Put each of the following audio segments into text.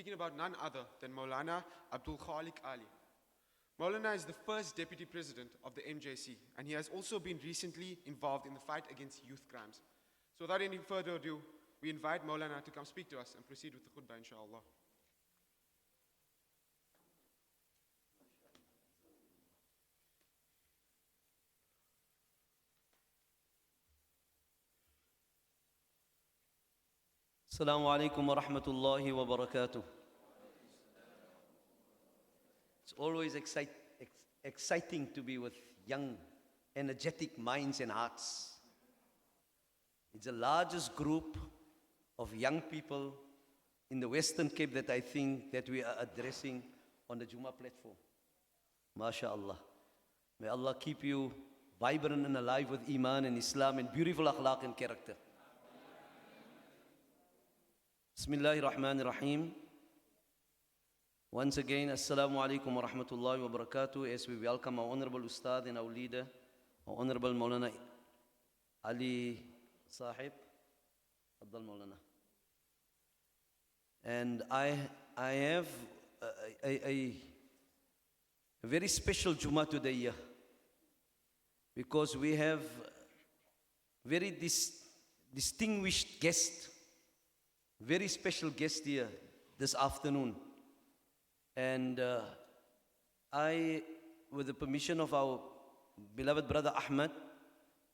speaking about none other than Maulana Abdul Khaliq Ali. Maulana is the first deputy president of the MJC, and he has also been recently involved in the fight against youth crimes. So without any further ado, we invite Maulana to come speak to us and proceed with the khutbah, inshallah. Assalamu alaikum wa rahmatullahi wa barakatuh. It's always exciting to be with young, energetic minds and hearts. It's the largest group of young people in the Western Cape that I think that we are addressing on the Jummah platform. MashaAllah. May Allah keep you vibrant and alive with Iman and Islam and beautiful akhlaq and character. Bismillahir Rahmanir Rahim. Once again, Assalamu alaikum wa rahmatullahi wa barakatuh. As we welcome our Honorable Ustad and our leader, our Honorable Maulana Allie Sahib. Abdul Maulana. And I have a very special Jummah today here, because we have very distinguished guest, very special guest here this afternoon. And I, with the permission of our beloved brother Ahmed,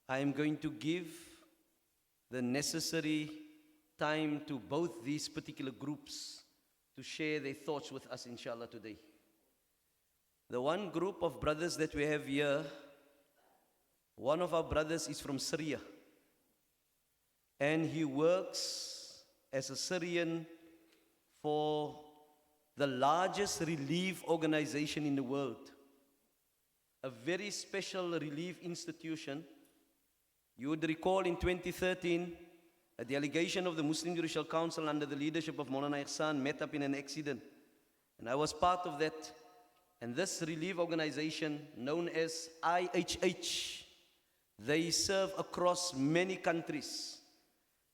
I am going to give the necessary time to both these particular groups to share their thoughts with us, inshallah, today. The one group of brothers that we have here, one of our brothers is from Syria, and he works as a Syrian for the largest relief organization in the world, a very special relief institution. You would recall in 2013, a delegation of the Muslim Judicial Council under the leadership of Maulana Ihsan met up in an accident, and I was part of that. And this relief organization, known as IHH, they serve across many countries.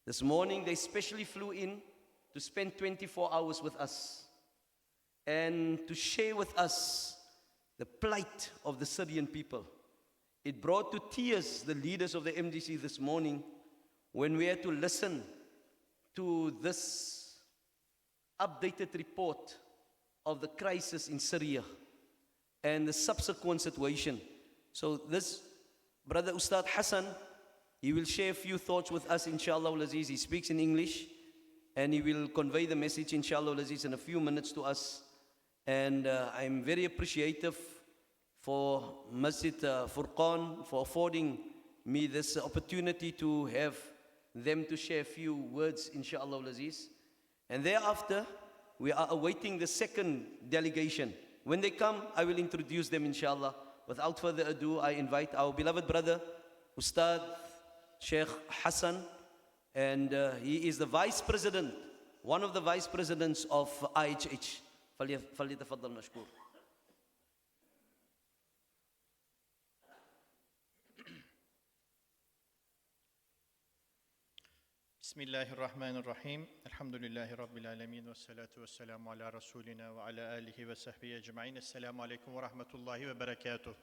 This morning, they specially flew in to spend 24 hours with us and to share with us the plight of the Syrian people. It brought to tears the leaders of the MDC this morning when we had to listen to this updated report of the crisis in Syria and the subsequent situation. So this brother Ustad Hassan, he will share a few thoughts with us, inshallah al-Aziz. He speaks in English, and he will convey the message, inshallah al-Aziz, in a few minutes to us. And I'm very appreciative for Masjid Furqaan for affording me this opportunity to have them to share a few words, inshallah al-Aziz. And thereafter, we are awaiting the second delegation. When they come, I will introduce them, inshallah. Without further ado, I invite our beloved brother, Ustad Sheikh Hassan, and he is the vice president, one of the vice presidents of IHH. فليتفضل مشكور. بسم الله الرحمن الرحيم الحمد لله رب العالمين والصلاة والسلام على رسولنا وعلى آله وصحبه أجمعين السلام عليكم ورحمة الله وبركاته.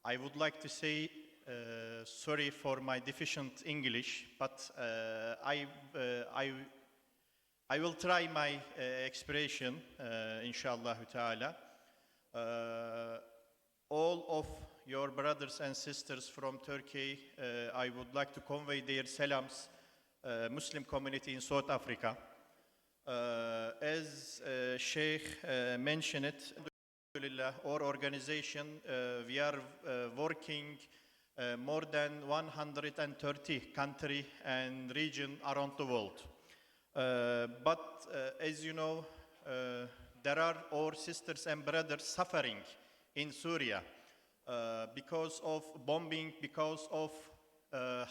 I would like to say sorry for my deficient English, but I will try my expression, inshallah ta'ala. All of your brothers and sisters from Turkey, I would like to convey their salams, Muslim community in South Africa. As Sheikh mentioned it, our organization, we are working more than 130 countries and regions around the world. But as you know, there are our sisters and brothers suffering in Syria because of bombing, because of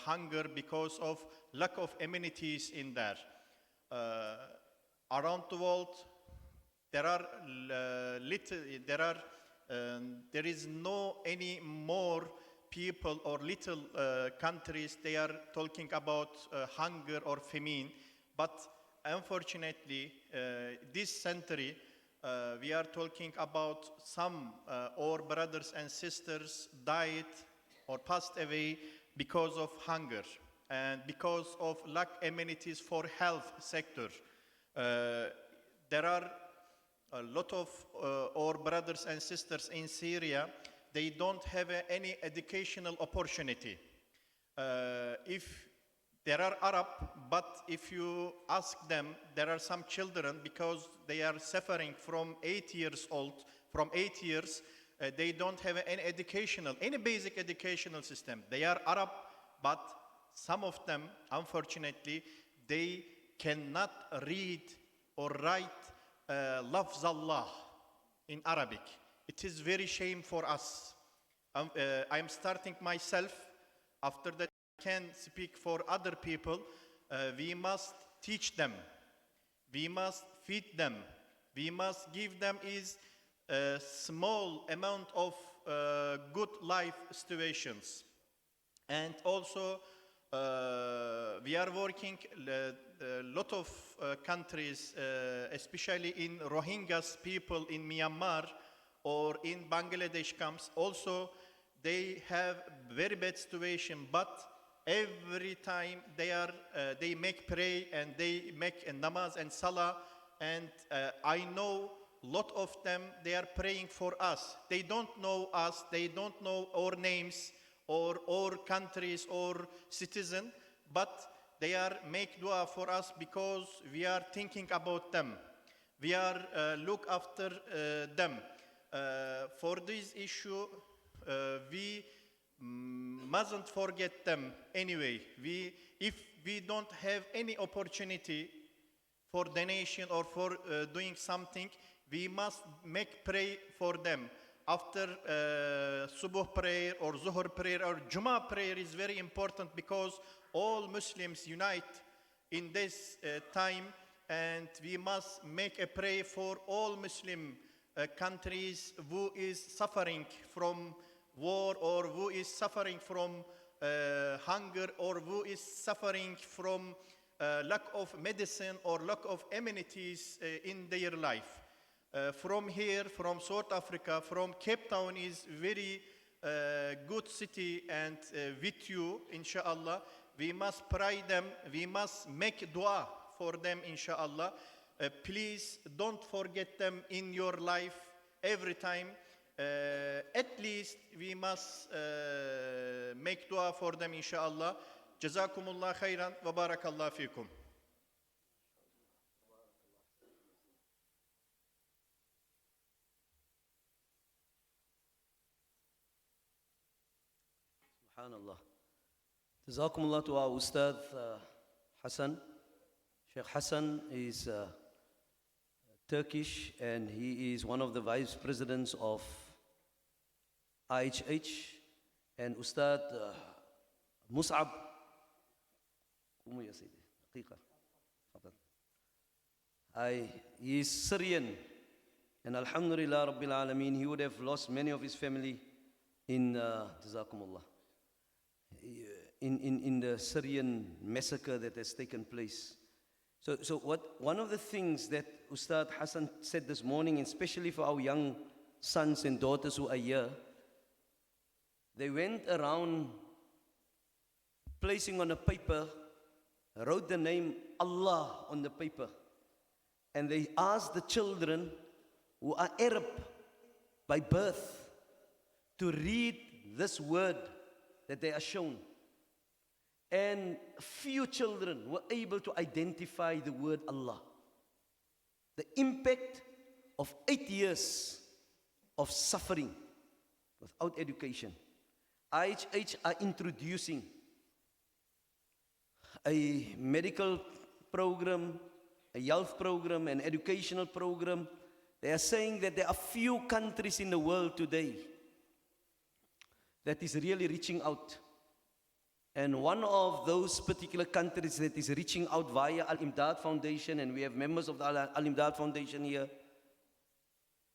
hunger, because of lack of amenities in there. Around the world, there is no any more people or little countries they are talking about hunger or famine. But unfortunately, this century, we are talking about some our brothers and sisters died or passed away because of hunger and because of lack amenities for health sector. There are a lot of our brothers and sisters in Syria, they don't have any educational opportunity. If there are Arab, but if you ask them, there are some children because they are suffering from 8 years old, from 8 years, they don't have any basic educational system. They are Arab, but some of them, unfortunately, they cannot read or write Lafz Allah in Arabic. It is very shame for us. I'm starting myself. After that, I can speak for other people. We must teach them. We must feed them. We must give them a small amount of good life situations. And also, we are working a lot of countries, especially in Rohingyas people in Myanmar or in Bangladesh camps. Also, they have very bad situation, but every time they make pray and they make a namaz and salah, and I know lot of them, they are praying for us. They don't know us, they don't know our names or our countries or citizen, but they are make dua for us because we are thinking about them. We are look after them. For this issue, we mustn't forget them anyway. If we don't have any opportunity for donation or for doing something, we must make pray for them. After Subuh prayer or Zuhr prayer or Jummah prayer is very important because all Muslims unite in this time, and we must make a prayer for all Muslim countries who is suffering from war or who is suffering from hunger or who is suffering from lack of medicine or lack of amenities in their life. From here, from South Africa, from Cape Town is very good city, and with you, inshallah, we must pray them, we must make dua for them, inshallah. Please don't forget them in your life every time. At least we must make dua for them, inshallah. Jazakumullah khairan wa barakallah fikum. Subhanallah. Jazakumullah to our Ustad Hassan. Sheikh Hassan is Turkish, and he is one of the vice presidents of IHH. And Ustad Mus'ab, he is Syrian, and Alhamdulillah Rabbil Alameen, he would have lost many of his family in Jazakumullah, in the Syrian massacre that has taken place. So one of the things that Ustad Hassan said this morning, especially for our young sons and daughters who are here, they went around placing on a paper, wrote the name Allah on the paper, and they asked the children who are Arab by birth to read this word that they are shown. And few children were able to identify the word Allah. The impact of 8 years of suffering without education. IHH are introducing a medical program, a health program, an educational program. They are saying that there are few countries in the world today that is really reaching out. And one of those particular countries that is reaching out via Al-Imdad Foundation, and we have members of the Al-Imdad Foundation here,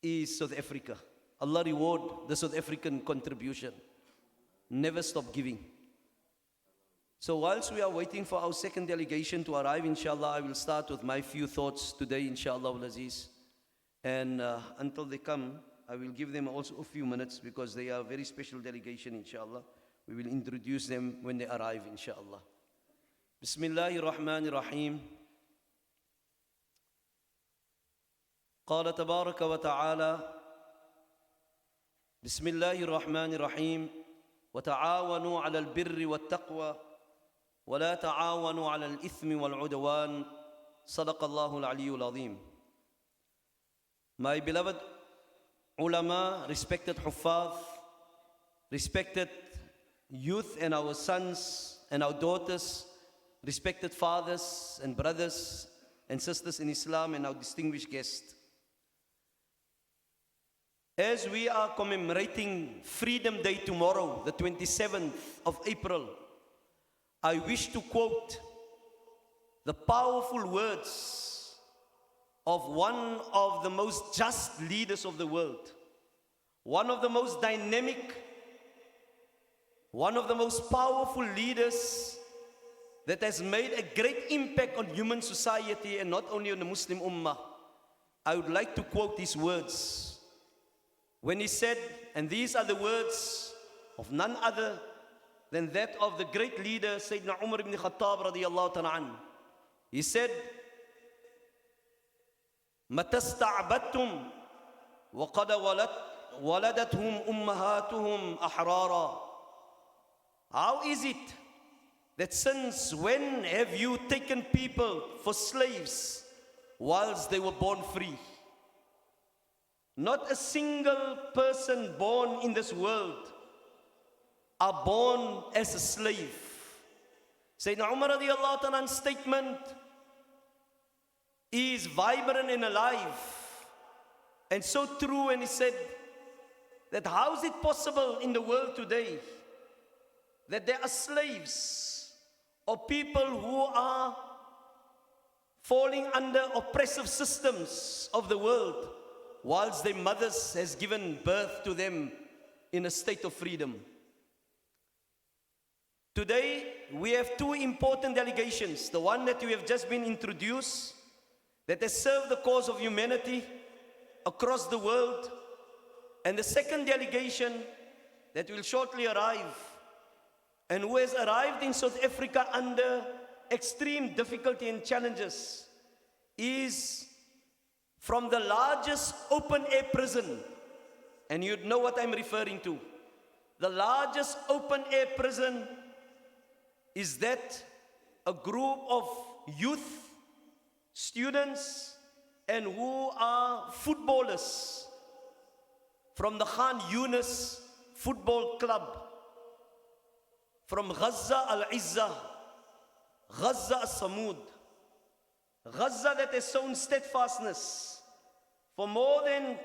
is South Africa. Allah reward the South African contribution. Never stop giving. So whilst we are waiting for our second delegation to arrive, inshallah, I will start with my few thoughts today, inshallah al-Aziz. And until they come, I will give them also a few minutes because they are a very special delegation, inshallah. We will introduce them when they arrive, inshallah. Bismillahir Rahmanir Rahim. قال تبارك وتعالى بسم الله الرحمن الرحيم وتعاونوا على البر والتقوى ولا تعاونوا على الإثم والعدوان صدق الله العلي العظيم. My beloved ulama, respected huffaz, respected youth and our sons and our daughters, respected fathers and brothers and sisters in Islam, and our distinguished guests. As we are commemorating Freedom Day tomorrow, the 27th of April, I wish to quote the powerful words of one of the most just leaders of the world, one of the most dynamic, one of the most powerful leaders that has made a great impact on human society and not only on the Muslim Ummah. I would like to quote these words. When he said, and these are the words of none other than that of the great leader Sayyidina Umar ibn Khattab radiyallahu ta'ala an. He said, مَتَى اسْتَعْبَدْتُمْ وَقَدْ وَلَدَتْهُمْ أُمَّهَاتُهُمْ أَحْرَارًا. How is it that since when have you taken people for slaves whilst they were born free? Not a single person born in this world are born as a slave. Sayyidina Umar radiyallahu ta'ala's statement is vibrant and alive and so true when he said that how is it possible in the world today that there are slaves or people who are falling under oppressive systems of the world whilst their mothers has given birth to them in a state of freedom. Today, we have two important delegations. The one that we have just been introduced, that has served the cause of humanity across the world. And the second delegation that will shortly arrive, and who has arrived in South Africa under extreme difficulty and challenges, is from the largest open-air prison. And you'd know what I'm referring to. The largest open-air prison is that a group of youth, students, and who are footballers from the Khan Yunus Football Club, from Gaza al-Izzah, Gaza al-Samud, Gaza that has shown steadfastness. For more than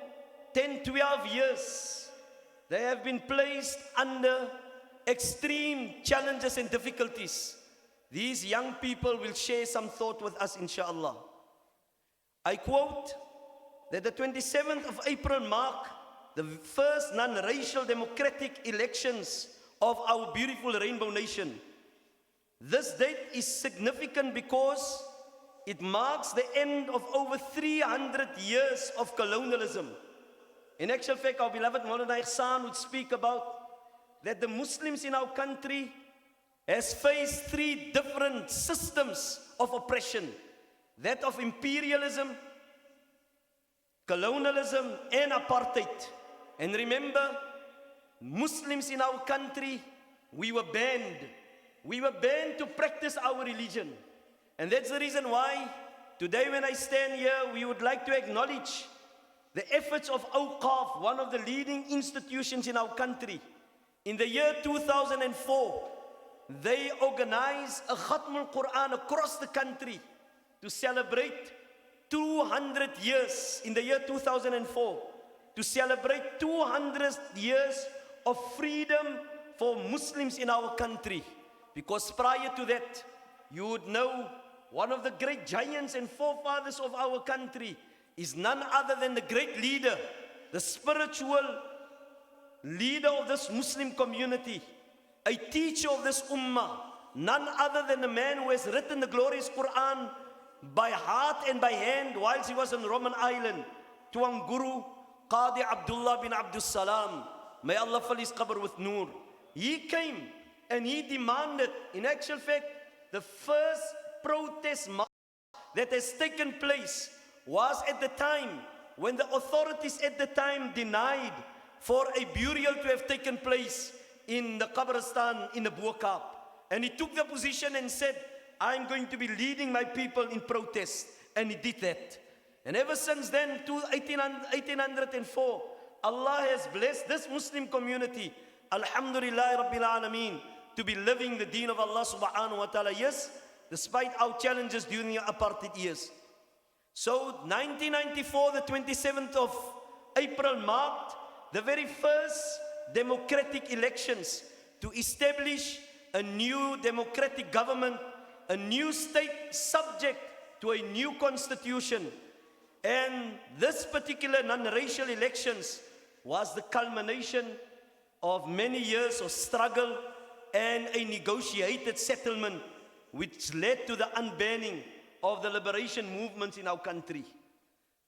10, 12 years, they have been placed under extreme challenges and difficulties. These young people will share some thought with us, inshallah. I quote that the 27th of April mark the first non-racial democratic elections of our beautiful rainbow nation. This date is significant because it marks the end of over 300 years of colonialism. In actual fact, our beloved Maulana Ihsan would speak about that the Muslims in our country has faced three different systems of oppression. That of imperialism, colonialism, and apartheid. And remember, Muslims in our country, we were banned. We were banned to practice our religion. And that's the reason why today when I stand here, we would like to acknowledge the efforts of Awqaf, one of the leading institutions in our country. In the year 2004, they organized a Khatm al-Quran across the country to celebrate 200 years in the year 2004, to celebrate 200 years of freedom for Muslims in our country. Because prior to that, you would know one of the great giants and forefathers of our country is none other than the great leader, the spiritual leader of this Muslim community, a teacher of this ummah, none other than the man who has written the glorious Quran by heart and by hand whilst he was on Roman island, Tuan Guru Qadi Abdullah bin Abdul Salam. May Allah fill his qabr with noor. He came and he demanded, in actual fact, the first protest march that has taken place was at the time when the authorities at the time denied for a burial to have taken place in the Qabristan in the Boerkaap. And he took the position and said, I'm going to be leading my people in protest. And he did that. And ever since then, to 1804, Allah has blessed this Muslim community, Alhamdulillah Rabbil Alameen, to be living the deen of Allah subhanahu wa ta'ala. Yes, despite our challenges during the apartheid years. So 1994, the 27th of April marked the very first democratic elections to establish a new democratic government, a new state subject to a new constitution. And this particular non-racial elections was the culmination of many years of struggle and a negotiated settlement which led to the unbanning of the liberation movements in our country.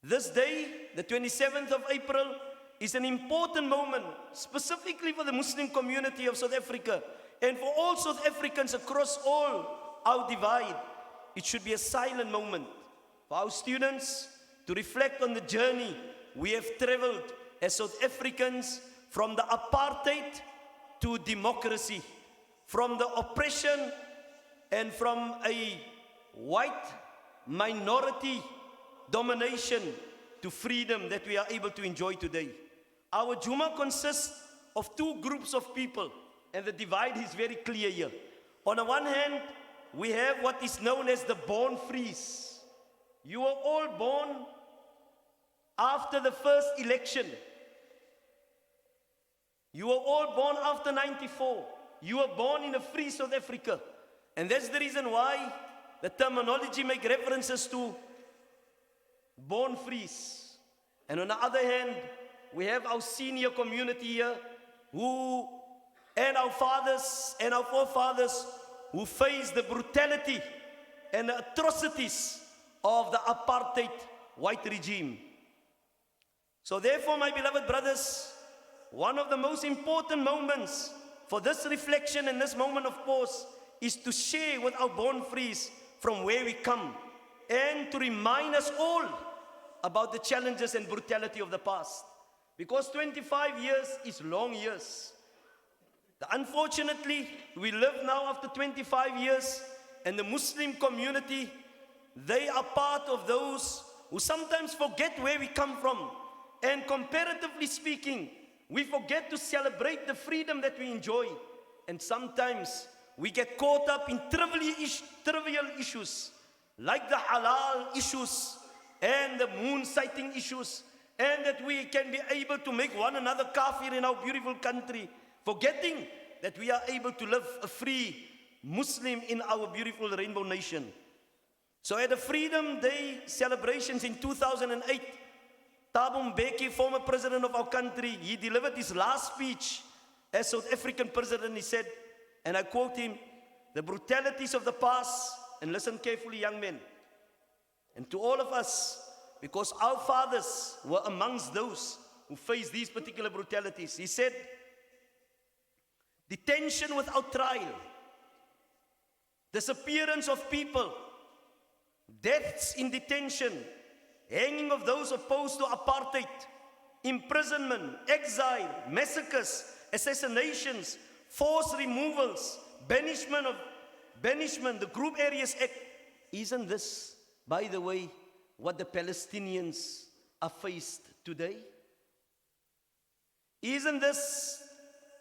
This day, the 27th of April, is an important moment, specifically for the Muslim community of South Africa and for all South Africans across all our divide. It should be a silent moment for our students to reflect on the journey we have traveled as South Africans from the apartheid to democracy, from the oppression and from a white minority domination to freedom that we are able to enjoy today. Our Juma consists of two groups of people, and the divide is very clear here. On the one hand, we have what is known as the born frees. You were all born after the first election. You were all born after 94. You were born in a free South Africa. And that's the reason why the terminology make references to born frees. And on the other hand, we have our senior community here and our fathers and our forefathers who face the brutality and the atrocities of the apartheid white regime. So therefore, my beloved brothers, one of the most important moments for this reflection and this moment of pause is to share with our born frees from where we come and to remind us all about the challenges and brutality of the past. Because 25 years is long years. Unfortunately, we live now after 25 years, and the Muslim community, they are part of those who sometimes forget where we come from. And comparatively speaking, we forget to celebrate the freedom that we enjoy. And sometimes we get caught up in trivial issues, like the halal issues and the moon sighting issues, and that we can be able to make one another kafir in our beautiful country, forgetting that we are able to live a free Muslim in our beautiful rainbow nation. So at the Freedom Day celebrations in 2008, Thabo Mbeki, former president of our country, he delivered his last speech as South African president. He said, and I quote him, "The brutalities of the past," and listen carefully, young men, and to all of us, because our fathers were amongst those who faced these particular brutalities. He said, "Detention without trial, disappearance of people, deaths in detention, hanging of those opposed to apartheid, imprisonment, exile, massacres, assassinations, forced removals, banishment, the Group Areas Act." Isn't this, by the way, what the Palestinians are faced today? Isn't this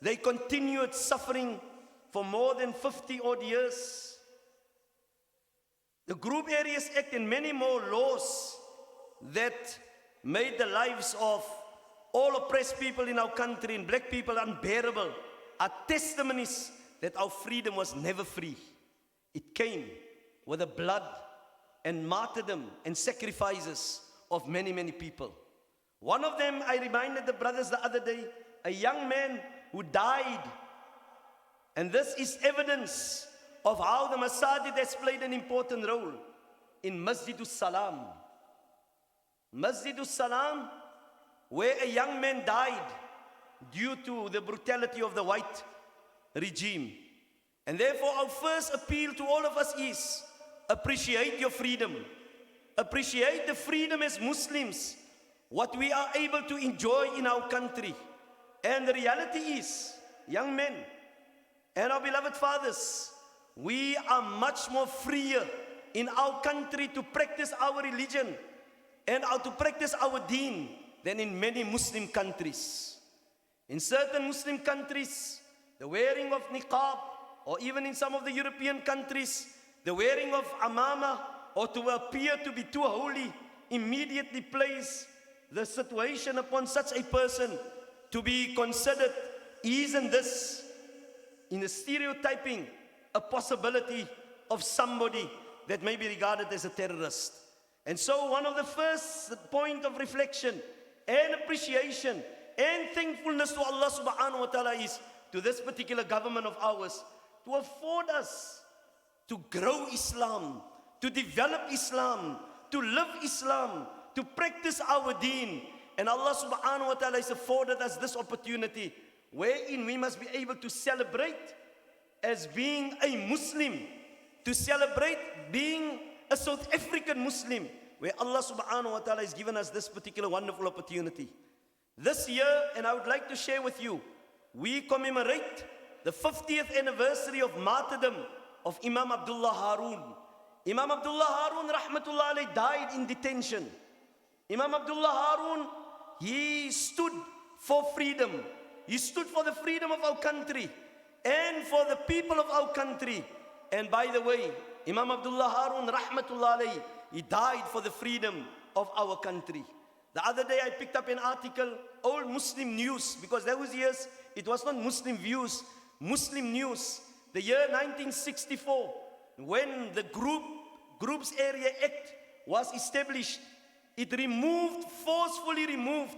they continued suffering for more than 50 odd years? The Group Areas Act and many more laws that made the lives of all oppressed people in our country and black people unbearable are testimonies that our freedom was never free. It came with the blood and martyrdom and sacrifices of many, many people. One of them, I reminded the brothers the other day, a young man who died. And this is evidence of how the Masjid has played an important role in Masjidus Salam. Masjidus Salam, where a young man died due to the brutality of the white regime. And therefore our first appeal to all of us is, appreciate your freedom. Appreciate the freedom as Muslims, what we are able to enjoy in our country. And the reality is, young men and our beloved fathers, we are much more freer in our country to practice our religion and to practice our deen than in many Muslim countries. In certain Muslim countries, the wearing of niqab, or even in some of the European countries, the wearing of amama, or to appear to be too holy, immediately place the situation upon such a person to be considered, isn't this, in the stereotyping, a possibility of somebody that may be regarded as a terrorist. And so one of the first point of reflection and appreciation and thankfulness to Allah subhanahu wa ta'ala is to this particular government of ours to afford us to grow Islam, to develop Islam, to live Islam, to practice our deen. And Allah subhanahu wa ta'ala has afforded us this opportunity wherein we must be able to celebrate as being a Muslim, to celebrate being a South African Muslim, where Allah subhanahu wa ta'ala has given us this particular wonderful opportunity. This year, and I would like to share with you, we commemorate the 50th anniversary of martyrdom of Imam Abdullah Harun. Imam Abdullah Harun rahmatullah alayhi died in detention. Imam Abdullah Harun, he stood for freedom. He stood for the freedom of our country and for the people of our country. And by the way, Imam Abdullah Harun rahmatullah alayhi, he died for the freedom of our country. The other day I picked up an article, old Muslim news, because those years it was not Muslim views, Muslim news. The year 1964, when the Groups Area Act was established, it forcefully removed